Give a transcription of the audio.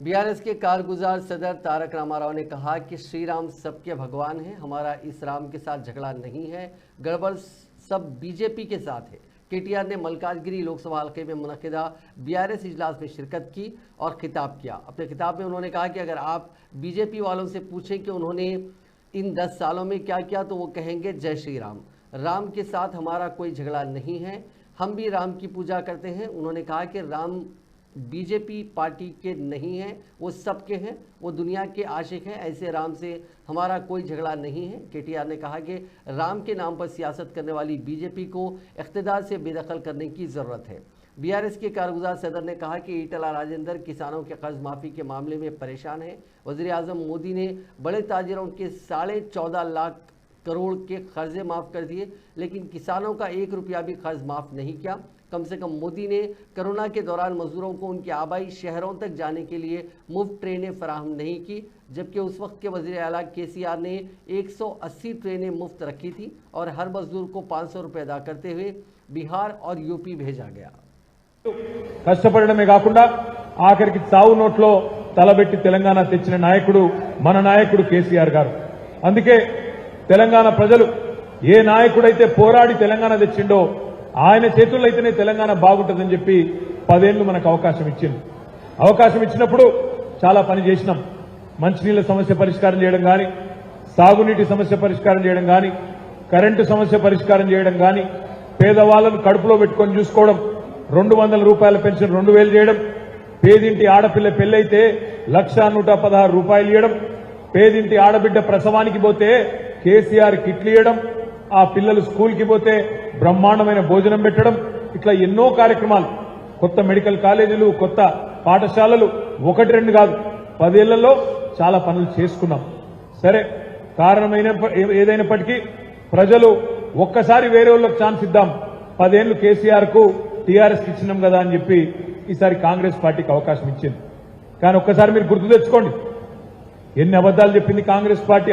BRS के कारगुजार सदर तारक रामाराव ने कहा कि श्री राम सबके भगवान हैं। हमारा इस राम के साथ झगड़ा नहीं है, गड़बड़ सब बीजेपी के साथ है। केटीआर ने मल्काजगिरी लोकसभा हल्के में मुनक्किदा बीआरएस इजलास में शिरकत की और खिताब किया। अपने खिताब में उन्होंने कहा कि अगर आप बीजेपी वालों से पूछें कि उन्होंने इन 10 सालों में क्या किया तो वो कहेंगे जय श्री राम। राम के साथ हमारा कोई झगड़ा नहीं है, हम भी राम की पूजा करते हैं। उन्होंने कहा कि राम बीजेपी पार्टी के नहीं हैं, वो सबके हैं, वो दुनिया के आशिक हैं। ऐसे राम से हमारा कोई झगड़ा नहीं है। केटीआर ने कहा कि राम के नाम पर सियासत करने वाली बीजेपी को इख्तिदार से बेदखल करने की ज़रूरत है। बीआरएस के कारगुजार सदर ने कहा कि ईटला राजेंद्र किसानों के कर्ज माफ़ी के मामले में परेशान है। वज़ीर आज़म मोदी ने बड़े ताजिरों के 14.5 लाख करोड़ के कर्जे माफ़ कर दिए, लेकिन किसानों का 1 रुपया भी कर्ज माफ़ नहीं किया। कम से कम मोदी ने कोरोना के दौरान मजदूरों को उनके आबाई शहरों तक जाने के लिए मुफ्त ट्रेनें फराहम नहीं की, जबकि उस वक्त के वज़ीर आला केसीआर ने 180 ट्रेनें मुफ्त रखी थी और हर मजदूर को 500 रुपये अदा करते हुए बिहार और यूपी भेजा गया। కష్టపడడమే కాకుండా ఆఖరికి చావు నోట్లో తలబెట్టి తెలంగాణ తెచ్చిన నాయకుడు మన నాయకుడు కేసీఆర్ గారు. అందుకే తెలంగాణ ప్రజలు ఏ నాయకుడైతే పోరాడి తెలంగాణ తెచ్చిండో ఆయన చేతుల్లో అయితేనే తెలంగాణ బాగుంటుందని చెప్పి 10 ఏళ్లు మనకు అవకాశం ఇచ్చింది. అవకాశం ఇచ్చినప్పుడు చాలా పని చేసినాం. మంచినీళ్ల సమస్య పరిష్కారం చేయడం గాని, సాగునీటి సమస్య పరిష్కారం చేయడం గాని, కరెంటు సమస్య పరిష్కారం చేయడం గాని, పేదవాళ్లను కడుపులో పెట్టుకొని చూసుకోవడం, 200 రూపాయల పెన్షన్ 2000 చేయడం, పేదింటి ఆడపిల్ల పెళ్లైతే 1,116 రూపాయలు ఇవ్వడం, పేదింటి ఆడబిడ్డ ప్రసవానికి పోతే కేసీఆర్ కిట్లు ఇవ్వడం, ఆ పిల్లలు స్కూల్కి పోతే బ్రహ్మాండమైన భోజనం పెట్టడం, ఇట్లా ఎన్నో కార్యక్రమాలు, కొత్త మెడికల్ కాలేజీలు, కొత్త పాఠశాలలు, 1-2 కాదు 10 ఏళ్లలో చాలా పనులు చేసుకున్నాం. సరే, కారణమైన ఏదైనప్పటికీ ప్రజలు ఒక్కసారి వేరే వాళ్ళకి ఛాన్స్ ఇద్దాం, 10 ఏళ్లు కేసీఆర్ కు టీఆర్ఎస్ ఇచ్చినాం కదా అని చెప్పి ఈసారి కాంగ్రెస్ పార్టీకి అవకాశం ఇచ్చింది. కానీ ఒక్కసారి మీరు గుర్తు తెచ్చుకోండి, ఎన్ని అబద్దాలు చెప్పింది కాంగ్రెస్ పార్టీ.